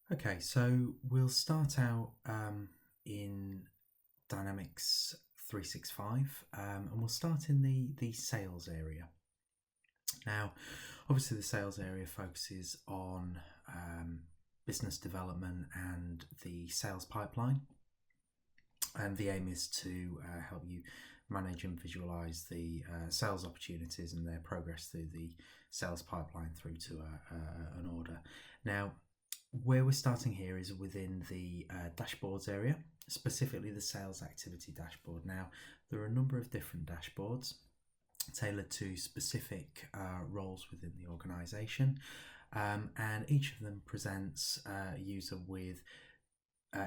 Okay, so we'll start out in Dynamics 365 and we'll start in the sales area. Now, obviously the sales area focuses on business development and the sales pipeline, and the aim is to help you manage and visualize the sales opportunities and their progress through the sales pipeline through to an order. Now, where we're starting here is within the dashboards area, specifically the sales activity dashboard. Now, there are a number of different dashboards tailored to specific roles within the organization, and each of them presents a user with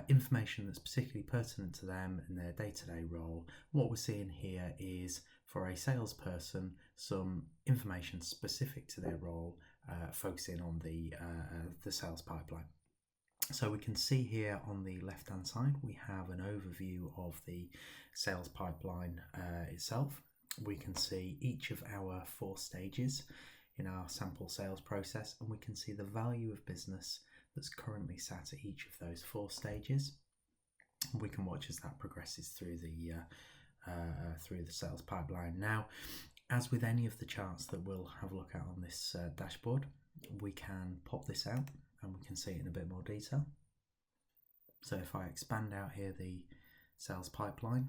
information that's particularly pertinent to them and their day-to-day role. What we're seeing here is, for a salesperson, some information specific to their role, focusing on the sales pipeline. So we can see here on the left-hand side, we have an overview of the sales pipeline itself. We can see each of our 4 stages in our sample sales process, and we can see the value of business that's currently sat at each of those 4 stages. We can watch as that progresses through the sales pipeline. Now, as with any of the charts that we'll have a look at on this dashboard, we can pop this out and we can see it in a bit more detail. So if I expand out here the sales pipeline,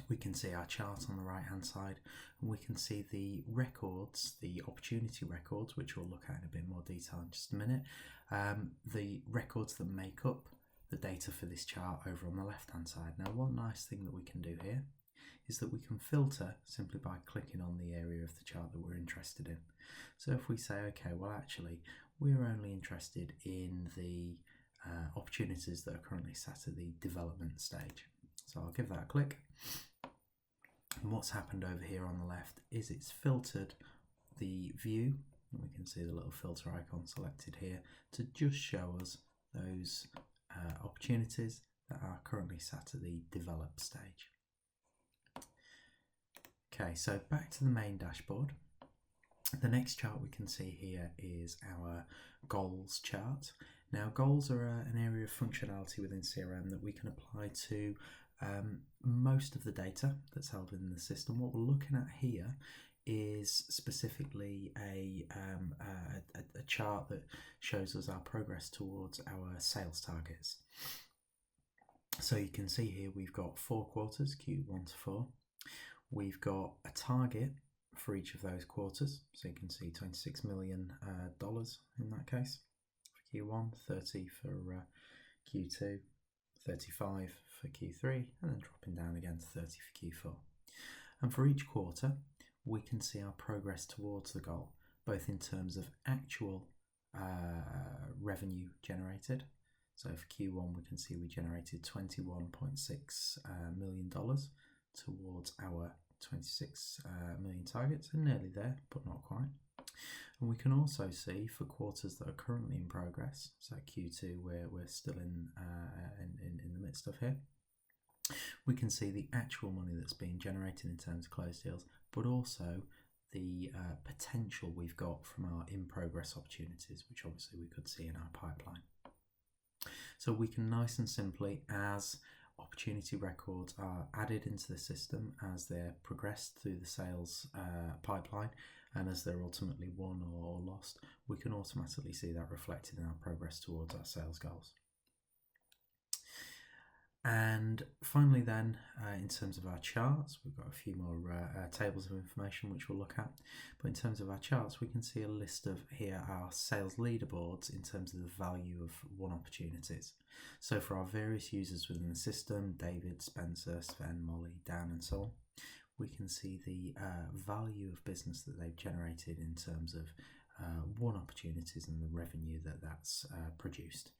we can see our chart on the right hand side, and we can see the records, the opportunity records, which we'll look at in a bit more detail in just a minute. The records that make up the data for this chart over on the left hand side. Now, one nice thing that we can do here is that we can filter simply by clicking on the area of the chart that we're interested in. So if we say, okay, well actually we're only interested in the opportunities that are currently sat at the development stage. So I'll give that a click. And what's happened over here on the left is it's filtered the view. We can see the little filter icon selected here to just show us those opportunities that are currently sat at the develop stage. Okay, so back to the main dashboard. The next chart we can see here is our goals chart. Now, goals are an area of functionality within CRM that we can apply to most of the data that's held within the system. What we're looking at here is specifically a chart that shows us our progress towards our sales targets. So you can see here we've got 4 quarters, Q1 to 4. We've got a target for each of those quarters. So you can see $26 million in that case for Q1, 30 for Q2, 35 for Q3, and then dropping down again to 30 for Q4. And for each quarter, we can see our progress towards the goal, both in terms of actual revenue generated. So for Q1, we can see we generated $21.6 million towards our 26 million targets, and nearly there, but not quite. And we can also see for quarters that are currently in progress, so Q2 we're still in the midst of here, we can see the actual money that's being generated in terms of closed deals, but also the potential we've got from our in-progress opportunities, which obviously we could see in our pipeline. So we can nice and simply, as opportunity records are added into the system, as they're progressed through the sales pipeline, and as they're ultimately won or lost, we can automatically see that reflected in our progress towards our sales goals. And finally then, in terms of our charts, we've got a few more tables of information which we'll look at. But in terms of our charts, we can see a list of here our sales leaderboards in terms of the value of won opportunities. So for our various users within the system, David, Spencer, Sven, Molly, Dan, and so on, we can see the value of business that they've generated in terms of won opportunities and the revenue that that's produced.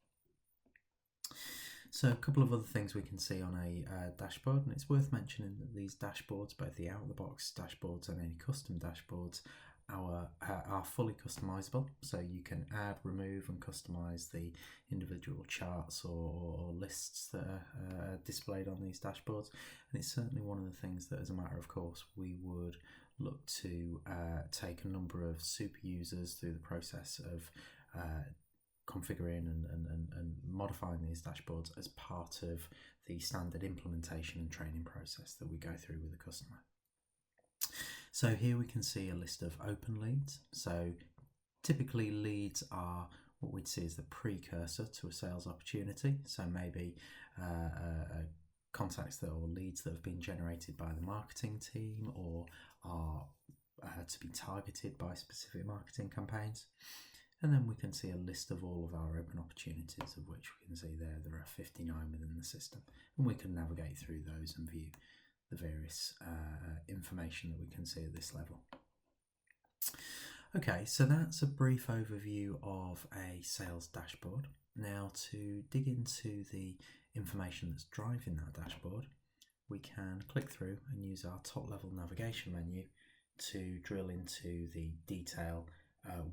So a couple of other things we can see on a dashboard, and it's worth mentioning that these dashboards, both the out-of-the-box dashboards and any custom dashboards, are fully customizable. So you can add, remove and customize the individual charts or lists that are displayed on these dashboards. And it's certainly one of the things that, as a matter of course, we would look to take a number of super users through the process of configuring and modifying these dashboards as part of the standard implementation and training process that we go through with the customer. So here we can see a list of open leads. So typically leads are what we'd see as the precursor to a sales opportunity. So maybe contacts that or leads that have been generated by the marketing team or are to be targeted by specific marketing campaigns. And then we can see a list of all of our open opportunities, of which we can see there are 59 within the system. And we can navigate through those and view the various information that we can see at this level. Okay, so that's a brief overview of a sales dashboard. Now to dig into the information that's driving that dashboard, we can click through and use our top level navigation menu to drill into the detail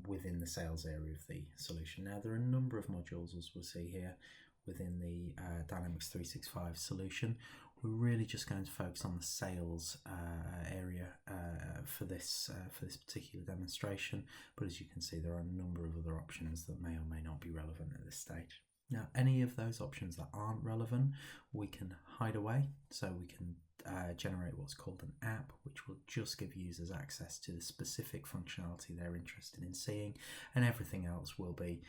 within the sales area of the solution. Now there are a number of modules, as we'll see here, within the Dynamics 365 solution. We're really just going to focus on the sales area for this particular demonstration, but as you can see there are a number of other options that may or may not be relevant at this stage. Now any of those options that aren't relevant we can hide away, so we can generate what's called an app, which will just give users access to the specific functionality they're interested in seeing, and everything else will be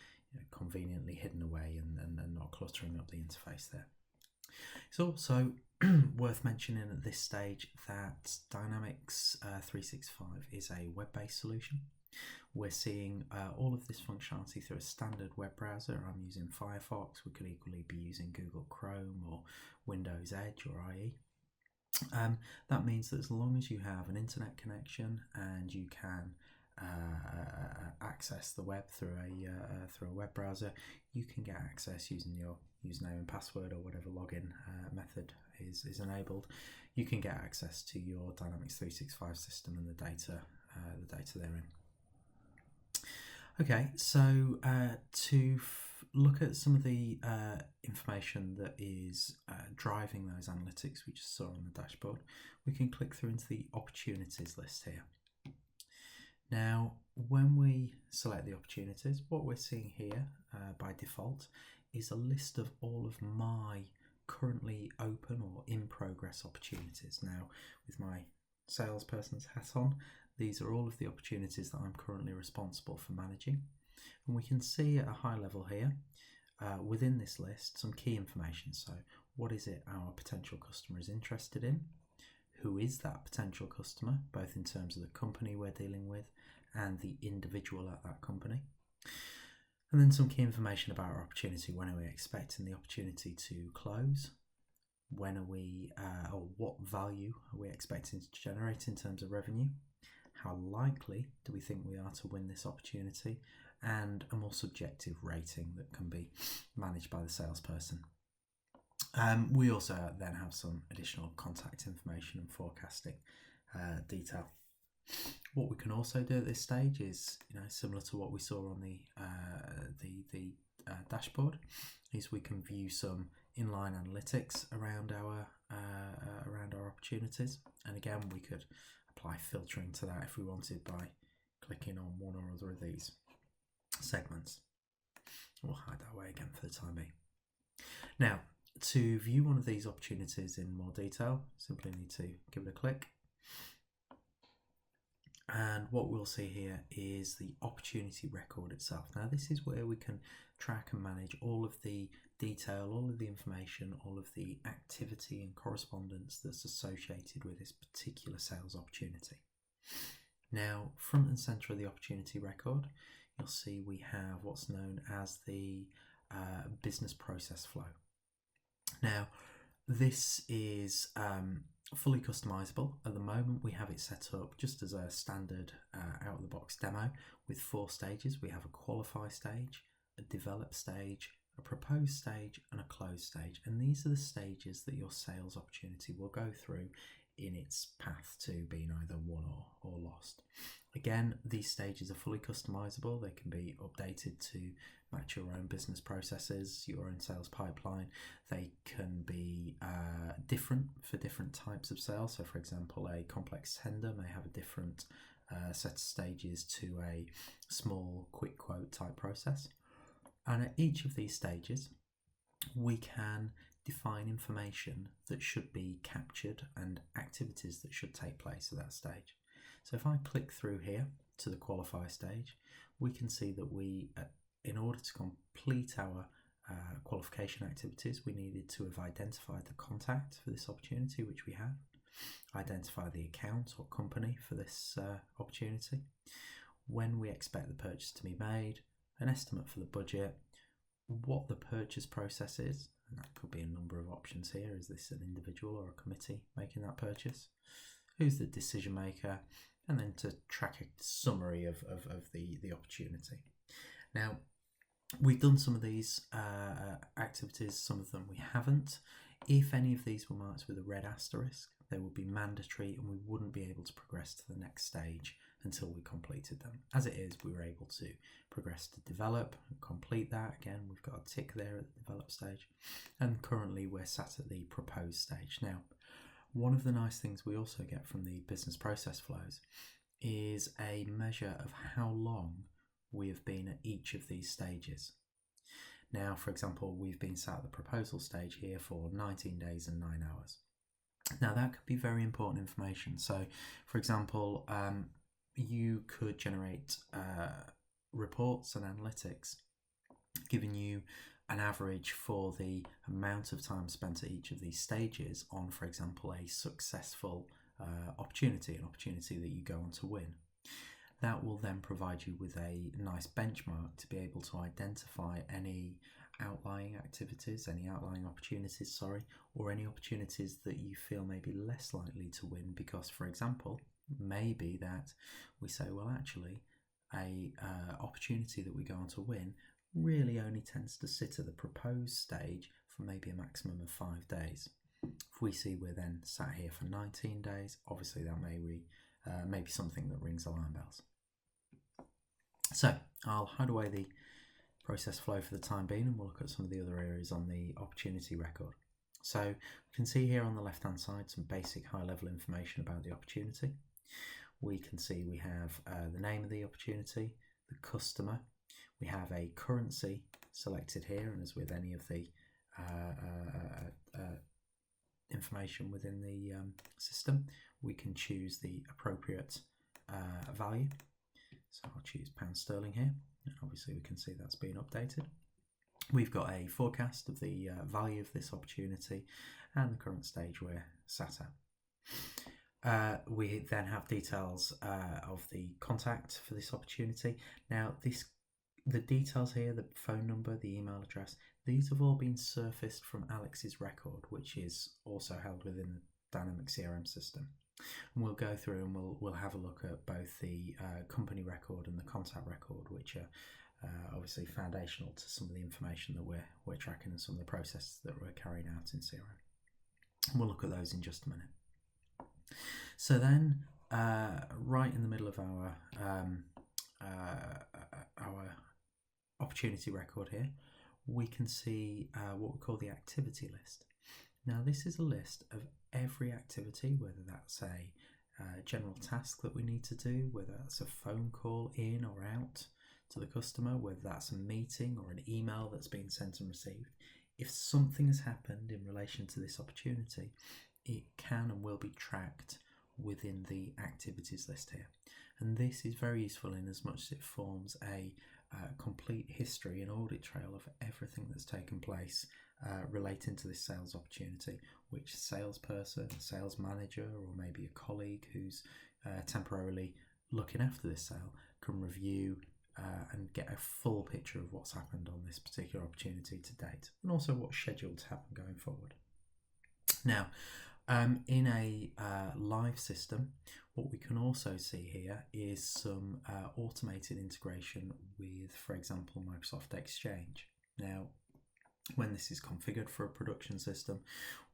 conveniently hidden away and not cluttering up the interface there. It's also worth mentioning at this stage that Dynamics 365 is a web-based solution. We're seeing all of this functionality through a standard web browser. I'm using Firefox. We could equally be using Google Chrome or Windows Edge or IE. That means that as long as you have an internet connection and you can access the web through a web browser, you can get access using your username and password or whatever login method is enabled. You can get access to your Dynamics 365 system and the data therein. Okay, so to look at some of the information that is driving those analytics we just saw on the dashboard, we can click through into the opportunities list here. Now, when we select the opportunities, what we're seeing here by default is a list of all of my currently open or in progress opportunities. Now, with my salesperson's hat on, these are all of the opportunities that I'm currently responsible for managing. And we can see at a high level here, within this list, some key information. So what is it our potential customer is interested in? Who is that potential customer, both in terms of the company we're dealing with and the individual at that company? And then some key information about our opportunity. When are we expecting the opportunity to close? When are we, or what value are we expecting to generate in terms of revenue? How likely do we think we are to win this opportunity? And a more subjective rating that can be managed by the salesperson. We also then have some additional contact information and forecasting detail. What we can also do at this stage is, similar to what we saw on the dashboard, is we can view some inline analytics around our opportunities, and again we could apply filtering to that if we wanted by clicking on one or other of these segments. We'll hide that away again for the time being. Now, to view one of these opportunities in more detail, simply need to give it a click. And what we'll see here is the opportunity record itself. Now, this is where we can track and manage all of the detail, all of the information, all of the activity and correspondence that's associated with this particular sales opportunity. Now, front and center of the opportunity record, you'll see we have what's known as the business process flow. Now, this is fully customizable. At the moment, we have it set up just as a standard out-of-the-box demo with 4 stages. We have a qualify stage, a develop stage, a propose stage, and a close stage. And these are the stages that your sales opportunity will go through in its path to being either won or lost. Again, these stages are fully customizable. They can be updated to match your own business processes, your own sales pipeline. They can be different for different types of sales. So for example, a complex tender may have a different set of stages to a small quick quote type process. And at each of these stages, we can define information that should be captured and activities that should take place at that stage. So if I click through here to the qualifier stage, we can see that we, in order to complete our qualification activities, we needed to have identified the contact for this opportunity, which we have, identify the account or company for this opportunity, when we expect the purchase to be made, an estimate for the budget, what the purchase process is, and that could be a number of options here. Is this an individual or a committee making that purchase? Who's the decision maker? And then to track a summary of the opportunity. Now, we've done some of these activities, some of them we haven't. If any of these were marked with a red asterisk, they would be mandatory and we wouldn't be able to progress to the next stage until we completed them. As it is, we were able to progress to develop and complete that. Again, we've got a tick there at the develop stage, and currently we're sat at the propose stage. Now, one of the nice things we also get from the business process flows is a measure of how long we have been at each of these stages. Now, for example, we've been sat at the proposal stage here for 19 days and 9 hours. Now, that could be very important information. So, for example, you could generate reports and analytics giving you an average for the amount of time spent at each of these stages on, for example, a successful opportunity, an opportunity that you go on to win. That will then provide you with a nice benchmark to be able to identify any outlying activities, any outlying opportunities, or any opportunities that you feel may be less likely to win because, for example, maybe that we say, well, actually, a opportunity that we go on to win really only tends to sit at the proposed stage for maybe a maximum of 5 days. If we see we're then sat here for 19 days, obviously that may be something that rings alarm bells. So I'll hide away the process flow for the time being and we'll look at some of the other areas on the opportunity record. So we can see here on the left hand side some basic high level information about the opportunity. We can see we have the name of the opportunity, the customer, we have a currency selected here, and as with any of the information within the system, we can choose the appropriate value. So I'll choose pound sterling here, and obviously we can see that's been updated. We've got a forecast of the value of this opportunity and the current stage we're sat at. We then have details of the contact for this opportunity. Now, the details here, the phone number, the email address, these have all been surfaced from Alex's record, which is also held within the Dynamic CRM system. And we'll go through and we'll have a look at both the company record and the contact record, which are obviously foundational to some of the information that we're tracking and some of the processes that we're carrying out in CRM. And we'll look at those in just a minute. So then, right in the middle of our opportunity record here, we can see what we call the activity list. Now, this is a list of every activity, whether that's a general task that we need to do, whether that's a phone call in or out to the customer, whether that's a meeting or an email that's been sent and received. If something has happened in relation to this opportunity, it can and will be tracked within the activities list here. And this is very useful in as much as it forms a complete history and audit trail of everything that's taken place relating to this sales opportunity, which salesperson, sales manager, or maybe a colleague who's temporarily looking after this sale can review and get a full picture of what's happened on this particular opportunity to date, and also what's scheduled to happen going forward. Now, in a live system, what we can also see here is some automated integration with, for example, Microsoft Exchange. Now, when this is configured for a production system,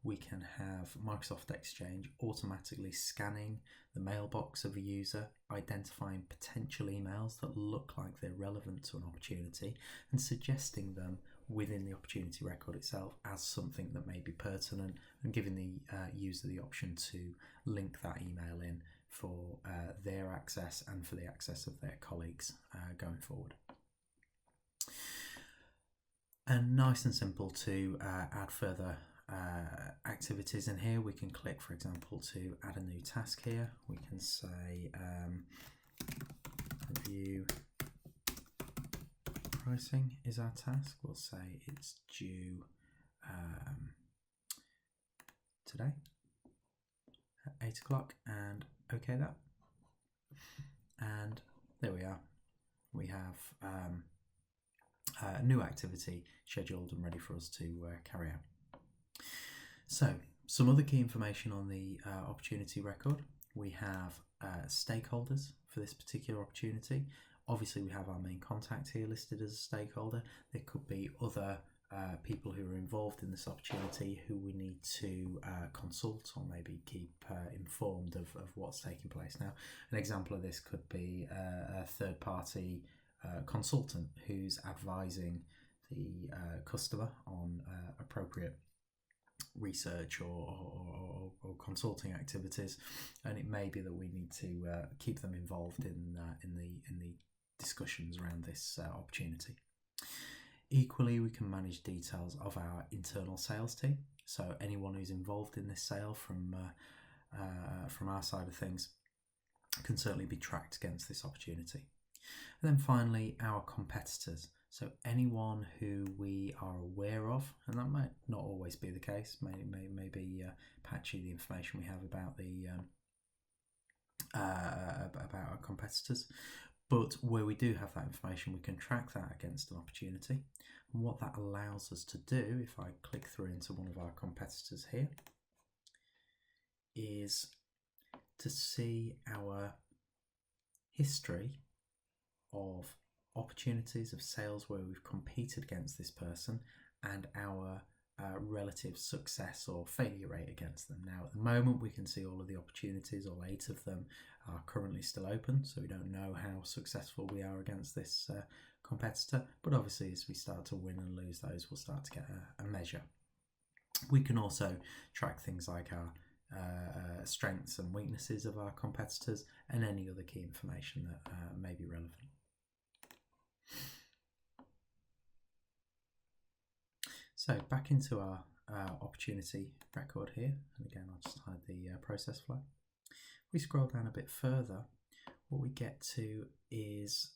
we can have Microsoft Exchange automatically scanning the mailbox of a user, identifying potential emails that look like they're relevant to an opportunity, and suggesting them within the opportunity record itself as something that may be pertinent, and giving the user the option to link that email in for their access and for the access of their colleagues going forward. And nice and simple to add further activities in here. We can click, for example, to add a new task here. We can say review pricing is our task. We'll say it's due today at 8 o'clock and OK that. And there we are. We have a new activity scheduled and ready for us to carry out. So, some other key information on the opportunity record. We have stakeholders for this particular opportunity. Obviously, we have our main contact here listed as a stakeholder. There could be other people who are involved in this opportunity who we need to consult or maybe keep informed of what's taking place. Now, an example of this could be a third-party consultant who's advising the customer on appropriate research or consulting activities, and it may be that we need to keep them involved in the discussions around this opportunity. Equally, we can manage details of our internal sales team, so anyone who's involved in this sale from our side of things can certainly be tracked against this opportunity. And then finally, our competitors. So anyone who we are aware of, and that might not always be the case, may be patchy, the information we have about about our competitors, but where we do have that information, we can track that against an opportunity. And what that allows us to do, if I click through into one of our competitors here, is to see our history of opportunities of sales where we've competed against this person and our relative success or failure rate against them. Now, at the moment, we can see all of the opportunities, all 8 of them are currently still open, so we don't know how successful we are against this competitor, but obviously as we start to win and lose those, we'll start to get a measure. We can also track things like our strengths and weaknesses of our competitors and any other key information that may be relevant. So back into our opportunity record here, and again I'll just hide the process flow. If we scroll down a bit further, what we get to is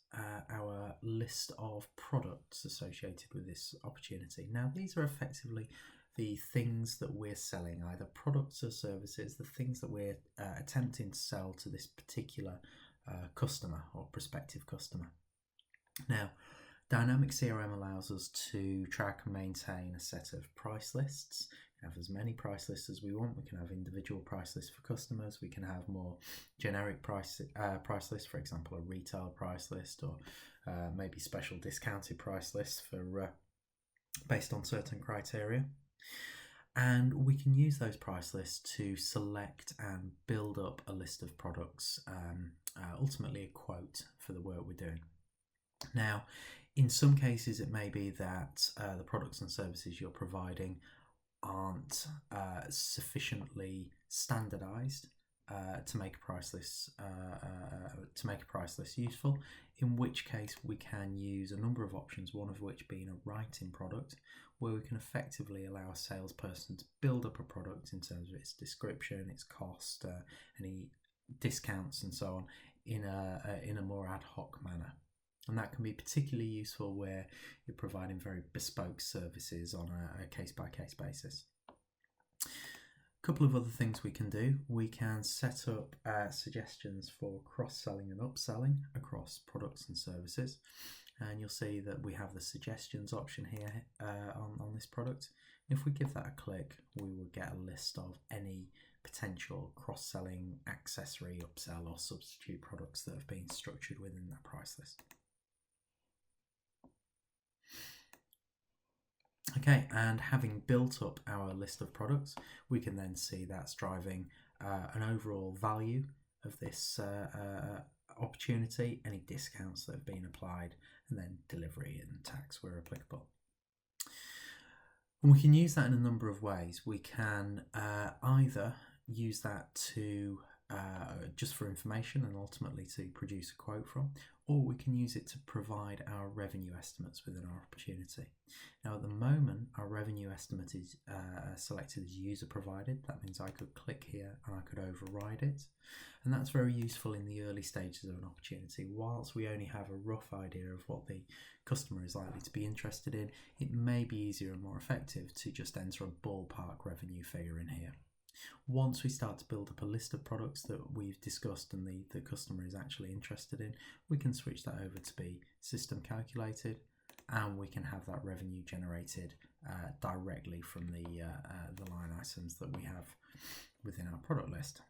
our list of products associated with this opportunity. Now, these are effectively the things that we're selling, either products or services, the things that we're attempting to sell to this particular customer or prospective customer. Now, Dynamic CRM allows us to track and maintain a set of price lists. We can have as many price lists as we want. We can have individual price lists for customers. We can have more generic price lists, for example, a retail price list, or maybe special discounted price lists for based on certain criteria. And we can use those price lists to select and build up a list of products, ultimately a quote for the work we're doing. Now, in some cases, it may be that the products and services you're providing aren't sufficiently standardized to make a price list useful. In which case, we can use a number of options. One of which being a write-in product, where we can effectively allow a salesperson to build up a product in terms of its description, its cost, any discounts, and so on, in a more ad hoc manner. And that can be particularly useful where you're providing very bespoke services on a case-by-case basis. A couple of other things we can do. We can set up suggestions for cross-selling and upselling across products and services. And you'll see that we have the suggestions option here on this product. If we give that a click, we will get a list of any potential cross-selling, accessory, upsell or substitute products that have been structured within that price list. Okay, and having built up our list of products, we can then see that's driving an overall value of this opportunity, any discounts that have been applied, and then delivery and tax where applicable. And we can use that in a number of ways. We can either use that to just for information and ultimately to produce a quote from, or we can use it to provide our revenue estimates within our opportunity. Now at the moment our revenue estimate is selected as user provided. That means I could click here and I could override it, and that's very useful in the early stages of an opportunity. Whilst we only have a rough idea of what the customer is likely to be interested in, it may be easier and more effective to just enter a ballpark revenue figure in here. Once we start to build up a list of products that we've discussed and the customer is actually interested in, we can switch that over to be system calculated, and we can have that revenue generated directly from the line items that we have within our product list.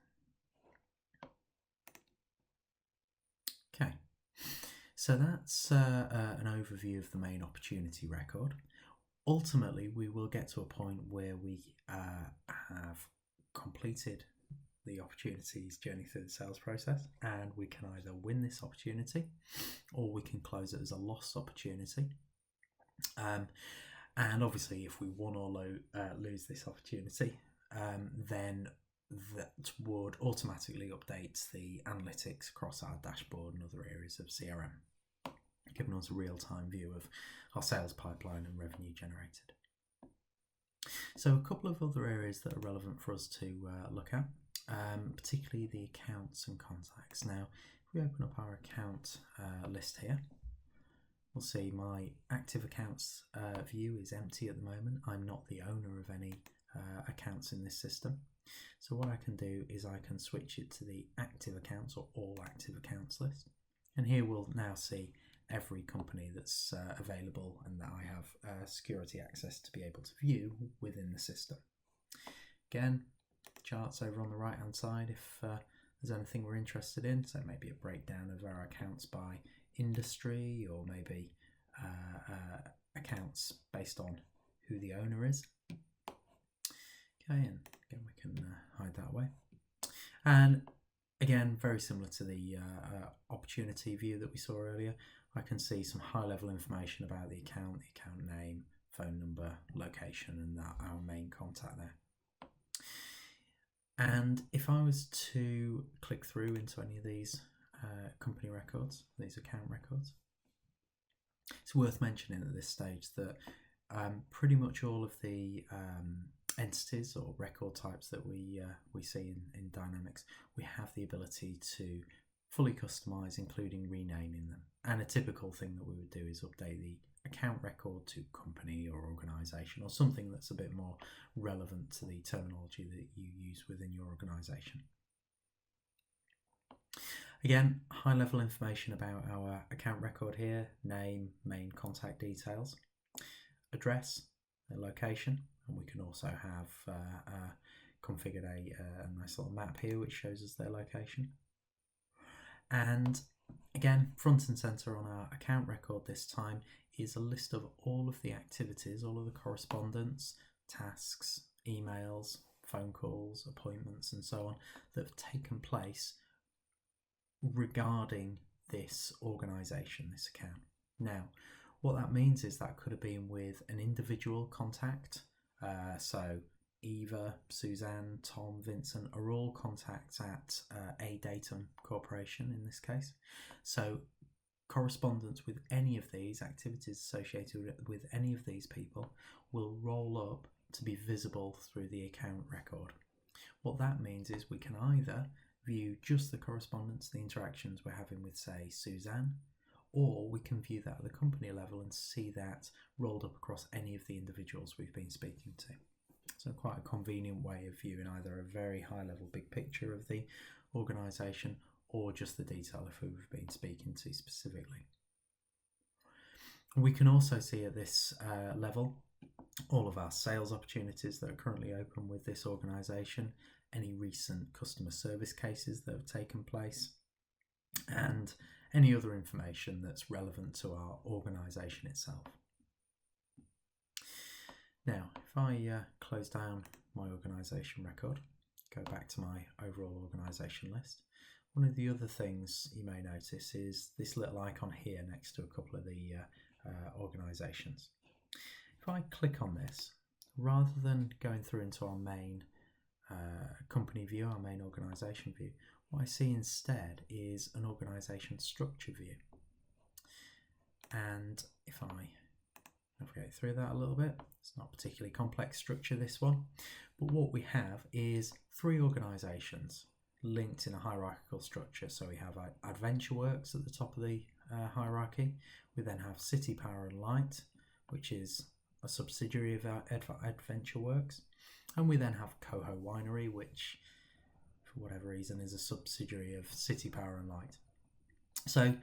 Okay, so that's an overview of the main opportunity record. Ultimately, we will get to a point where we have completed the opportunity's journey through the sales process, and we can either win this opportunity or we can close it as a lost opportunity. And obviously if we won or lose this opportunity, then that would automatically update the analytics across our dashboard and other areas of CRM, giving us a real-time view of our sales pipeline and revenue generated. So a couple of other areas that are relevant for us to look at, particularly the accounts and contacts. Now, if we open up our account list here, we'll see my active accounts view is empty at the moment. I'm not the owner of any accounts in this system. So what I can do is I can switch it to the active accounts or all active accounts list. And here we'll now see every company that's available and that I have security access to be able to view within the system. Again, charts over on the right hand side if there's anything we're interested in, so maybe a breakdown of our accounts by industry, or maybe accounts based on who the owner is. Okay, and again we can hide that way. And again, very similar to the opportunity view that we saw earlier, I can see some high-level information about the account name, phone number, location, and our main contact there. And if I was to click through into any of these company records, these account records, it's worth mentioning at this stage that pretty much all of the entities or record types that we see in Dynamics, we have the ability to fully customize, including renaming them. And a typical thing that we would do is update the account record to company or organization, or something that's a bit more relevant to the terminology that you use within your organization. Again, high level information about our account record here: name, main contact details, address, location, and we can also have configured a nice little map here which shows us their location. And again, front and center on our account record this time is a list of all of the activities, all of the correspondence, tasks, emails, phone calls, appointments, and so on that have taken place regarding this organisation, this account. Now, what that means is that could have been with an individual contact, so Eva, Suzanne, Tom, Vincent are all contacts at A Datum Corporation in this case. So correspondence with any of these activities associated with any of these people will roll up to be visible through the account record. What that means is we can either view just the correspondence, the interactions we're having with, say, Suzanne, or we can view that at the company level and see that rolled up across any of the individuals we've been speaking to. So quite a convenient way of viewing either a very high level big picture of the organisation or just the detail of who we've been speaking to specifically. We can also see at this level all of our sales opportunities that are currently open with this organisation, any recent customer service cases that have taken place, and any other information that's relevant to our organisation itself. Now, if I close down my organisation record, go back to my overall organisation list, one of the other things you may notice is this little icon here next to a couple of the organisations. If I click on this, rather than going through into our main company view, our main organisation view. What I see instead is an organisation structure view. And if I navigate through that a little bit, it's not a particularly complex structure, this one, but what we have is 3 organisations linked in a hierarchical structure. So we have AdventureWorks at the top of the hierarchy. We then have City Power and Light, which is a subsidiary of AdventureWorks, and we then have Coho Winery, which for whatever reason is a subsidiary of City Power and Light. So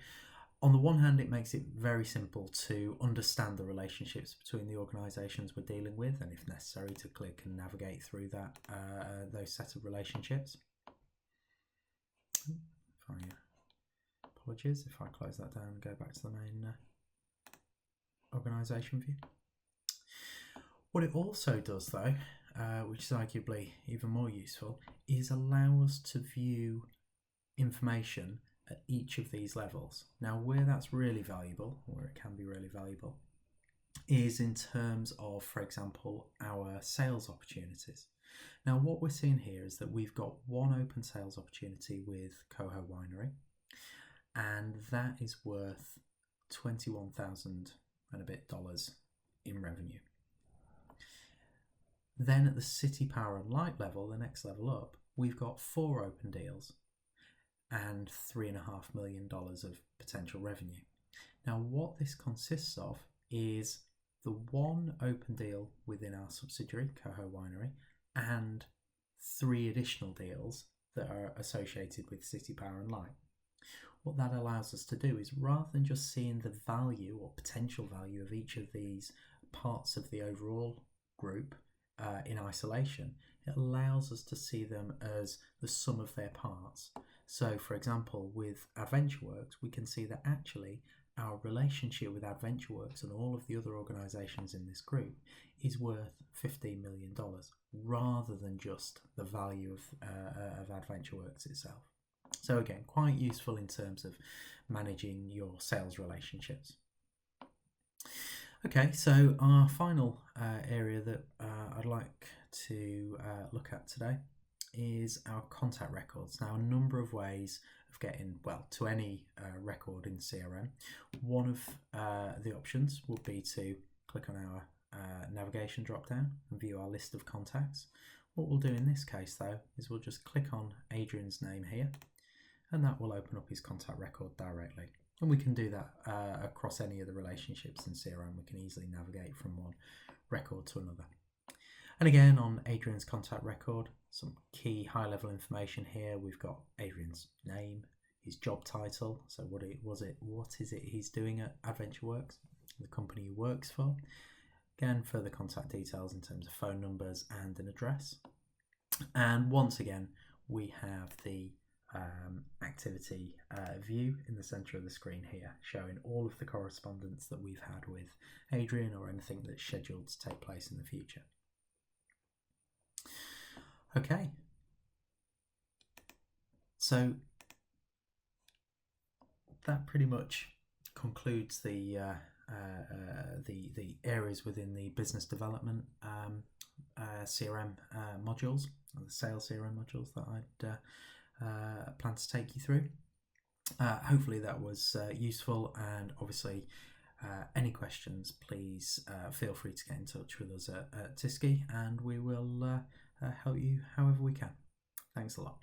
on the one hand, it makes it very simple to understand the relationships between the organisations we're dealing with, and if necessary to click and navigate through that those set of relationships. Apologies if I close that down and go back to the main organisation view. What it also does though, which is arguably even more useful, is allow us to view information at each of these levels. Now where that's really valuable, or it can be really valuable, is in terms of, for example, our sales opportunities. Now what we're seeing here is that we've got one open sales opportunity with Coho Winery, and that is worth $21,000 and a bit in revenue. Then at the City Power and Light level, the next level up, we've got 4 open deals and $3.5 million of potential revenue. Now what this consists of is the one open deal within our subsidiary, Coho Winery, and 3 additional deals that are associated with City Power and Light. What that allows us to do is, rather than just seeing the value or potential value of each of these parts of the overall group in isolation, it allows us to see them as the sum of their parts. So for example, with AdventureWorks, we can see that actually our relationship with AdventureWorks and all of the other organisations in this group is worth $15 million, rather than just the value of AdventureWorks itself. So again, quite useful in terms of managing your sales relationships. Okay, so our final area that I'd like to look at today is our contact records. Now, a number of ways of getting, well, to any record in CRM. One of the options would be to click on our navigation drop down and view our list of contacts. What we'll do in this case though is we'll just click on Adrian's name here, and that will open up his contact record directly. And we can do that across any of the relationships in CRM. We can easily navigate from one record to another. And again, on Adrian's contact record, some key high-level information here. We've got Adrian's name, his job title, so what is it he's doing at AdventureWorks, the company he works for. Again, further contact details in terms of phone numbers and an address. And once again, we have the activity view in the center of the screen here, showing all of the correspondence that we've had with Adrian or anything that's scheduled to take place in the future. Okay, so that pretty much concludes the areas within the business development CRM modules, or the sales CRM modules that I'd plan to take you through. Hopefully that was useful, and obviously any questions, please feel free to get in touch with us at Tisski, and we will help you however we can. Thanks a lot.